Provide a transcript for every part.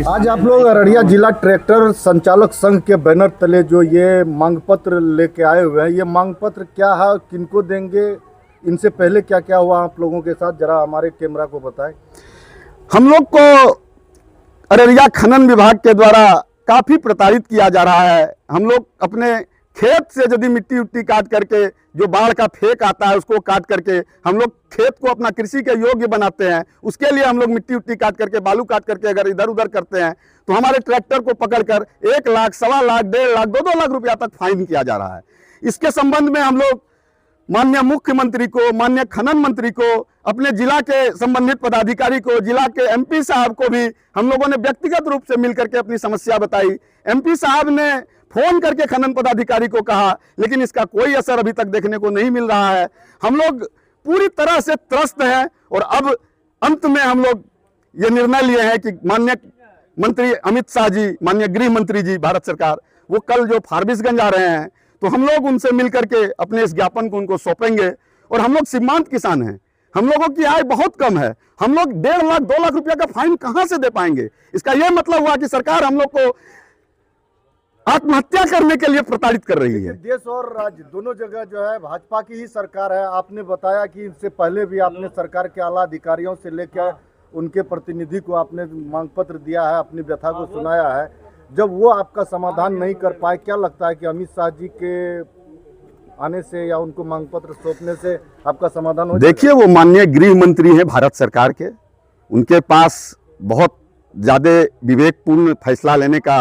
आज आप लोग अररिया जिला ट्रैक्टर संचालक संघ के बैनर तले जो ये मांग पत्र लेके आए हुए हैं, ये मांग पत्र क्या है, किनको देंगे, इनसे पहले क्या क्या हुआ आप लोगों के साथ, जरा हमारे कैमरा को बताएं। हम लोग को अररिया खनन विभाग के द्वारा काफ़ी प्रताड़ित किया जा रहा है। हम लोग अपने खेत से यदि मिट्टी उट्टी काट करके, जो बाढ़ का फेंक आता है उसको काट करके हम लोग खेत को अपना कृषि के योग्य बनाते हैं। उसके लिए हम लोग मिट्टी उट्टी काट करके, बालू काट करके अगर इधर उधर करते हैं तो हमारे ट्रैक्टर को पकड़कर 1 लाख, 1.25 लाख, 1.5 लाख, 2-2 लाख रुपया तक फाइन किया जा रहा है। इसके संबंध में हम लोग माननीय मुख्यमंत्री को, माननीय खनन मंत्री को, अपने जिला के संबंधित पदाधिकारी को, जिला के एमपी साहब को भी हम लोगों ने व्यक्तिगत रूप से मिलकर के अपनी समस्या बताई। एमपी साहब ने फोन करके खनन पदाधिकारी को कहा, लेकिन इसका कोई असर अभी तक देखने को नहीं मिल रहा है। हम लोग पूरी तरह से त्रस्त हैं और अब अंत में हम लोग ये निर्णय लिए हैं कि माननीय मंत्री अमित शाह जी, माननीय गृह मंत्री जी, भारत सरकार, वो कल जो फारबिसगंज आ रहे हैं तो हम लोग उनसे मिलकर के अपने इस ज्ञापन को उनको सौंपेंगे। और हम लोग सीमांत किसान हैं, हम लोगों की आय बहुत कम है, हम लोग 1.5 लाख, 2 लाख रुपया का फाइन कहां से दे पाएंगे। इसका यह मतलब हुआ कि सरकार हम लोग को आत्महत्या करने के लिए प्रताड़ित कर रही है। देश और राज्य दोनों जगह जो है भाजपा की ही सरकार है। आपने बताया कि इससे पहले भी आपने सरकार के आला अधिकारियों से लेकर उनके प्रतिनिधि को आपने मांग पत्र दिया है, अपनी व्यथा को सुनाया है। जब वो आपका समाधान नहीं कर पाए, क्या लगता है कि अमित शाह जी के आने से या उनको मांग पत्र सौंपने से आपका समाधान हो जाएगा? देखिए, वो माननीय गृह मंत्री हैं भारत सरकार के, उनके पास बहुत ज़्यादा विवेकपूर्ण फैसला लेने का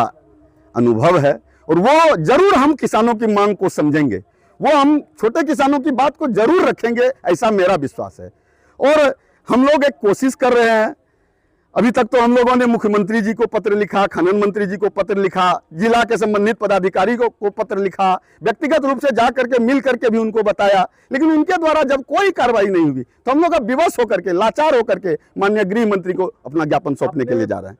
अनुभव है और वो जरूर हम किसानों की मांग को समझेंगे, वो हम छोटे किसानों की बात को जरूर रखेंगे, ऐसा मेरा विश्वास है। और हम लोग एक कोशिश कर रहे हैं। अभी तक तो हम लोगों ने मुख्यमंत्री जी को पत्र लिखा, खनन मंत्री जी को पत्र लिखा, जिला के संबंधित पदाधिकारी को पत्र लिखा, व्यक्तिगत रूप से जा करके मिल करके भी उनको बताया, लेकिन उनके द्वारा जब कोई कार्रवाई नहीं हुई तो हम लोग अब विवश होकर के, लाचार होकर के माननीय गृह मंत्री को अपना ज्ञापन सौंपने के लिए जा रहे हैं।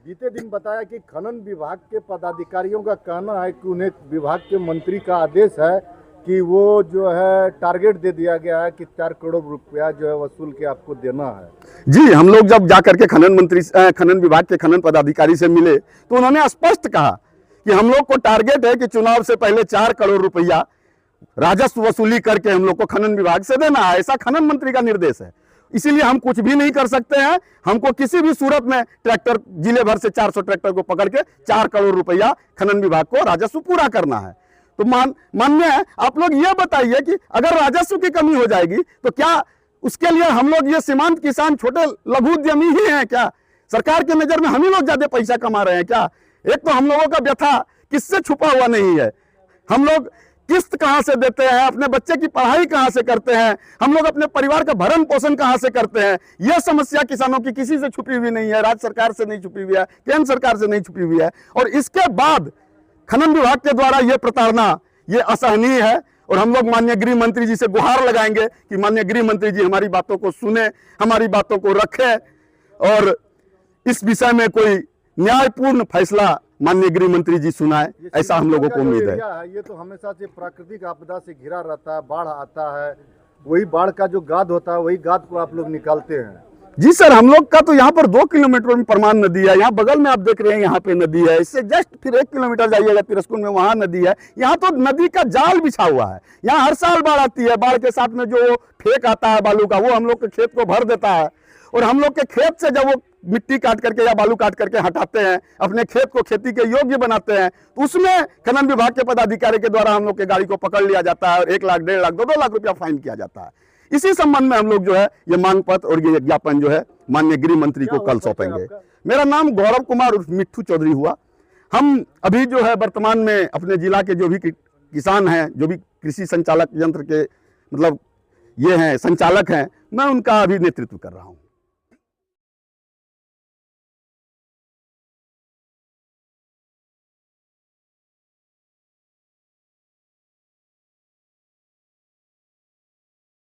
बीते दिन बताया कि खनन विभाग के पदाधिकारियों का कहना है कि उन्हें विभाग के मंत्री का आदेश है कि वो जो है टारगेट दे दिया गया है कि 4 करोड़ रुपया जो है वसूल के आपको देना है। जी, हम लोग जब जाकर के खनन विभाग के खनन पदाधिकारी से मिले तो उन्होंने स्पष्ट कहा कि हम लोग को टारगेट है कि चुनाव से पहले 4 करोड़ रुपया राजस्व वसूली करके हम लोग को खनन विभाग से देना है। ऐसा खनन मंत्री का निर्देश है, इसीलिए हम कुछ भी नहीं कर सकते हैं। हमको किसी भी सूरत में ट्रैक्टर, जिले भर से 400 ट्रैक्टर को पकड़ के 4 करोड़ रुपया खनन विभाग को राजस्व पूरा करना है। तो मान्य है, आप लोग ये बताइए कि अगर राजस्व की कमी हो जाएगी तो क्या उसके लिए हम लोग, ये सीमांत किसान, छोटे लघु उद्यमी ही हैं क्या? सरकार के नजर में हम ही लोग ज्यादा पैसा कमा रहे हैं क्या? एक तो हम लोगों का व्यथा किससे छुपा हुआ नहीं है। हम लोग किस्त कहां से देते हैं, अपने बच्चे की पढ़ाई कहां से करते हैं, हम लोग अपने परिवार का भरण पोषण कहां से करते हैं। यह समस्या किसानों की किसी से छुपी हुई नहीं है, राज्य सरकार से नहीं छुपी हुई है, केंद्र सरकार से नहीं छुपी हुई है। और इसके बाद खनन विभाग के द्वारा यह प्रताड़ना, ये असहनीय है। और हम लोग माननीय गृह मंत्री जी से गुहार लगाएंगे कि माननीय गृह मंत्री जी हमारी बातों को सुने, हमारी बातों को रखें और इस विषय में कोई न्यायपूर्ण फैसला माननीय गृह मंत्री जी सुनाए, ऐसा हम लोगों को उम्मीद है। ये तो हमेशा से प्राकृतिक आपदा से घिरा रहता है, बाढ़ आता है, वही बाढ़ का जो गाद होता है वही गाद को आप लोग निकालते हैं। जी सर, हम लोग का तो यहाँ पर 2 किलोमीटर में परमान नदी है, यहाँ बगल में आप देख रहे हैं यहाँ पे नदी है, इससे जस्ट फिर 1 किलोमीटर जाइएगा तिरस्कुन में, वहाँ नदी है। यहाँ तो नदी का जाल बिछा हुआ है, यहाँ हर साल बाढ़ आती है, बाढ़ के साथ में जो फेंक आता है बालू का, वो हम लोग के खेत को भर देता है। और हम लोग के खेत से जब वो मिट्टी काट करके या बालू काट करके हटाते हैं, अपने खेत को खेती के योग्य बनाते हैं, तो उसमें खनन विभाग के पदाधिकारी के द्वारा हम लोग के गाड़ी को पकड़ लिया जाता है और 1 लाख, 1.5 लाख, 2-2 लाख रुपया फाइन किया जाता है। इसी संबंध में हम लोग जो है ये मांग पत्र और ये ज्ञापन जो है माननीय गृह मंत्री को कल सौंपेंगे। मेरा नाम गौरव कुमार उर्फ मिट्ठू चौधरी हुआ। हम अभी जो है वर्तमान में अपने जिला के जो भी किसान हैं, जो भी कृषि संचालक यंत्र के मतलब ये हैं, संचालक हैं, मैं उनका अभी नेतृत्व कर रहा हूँ।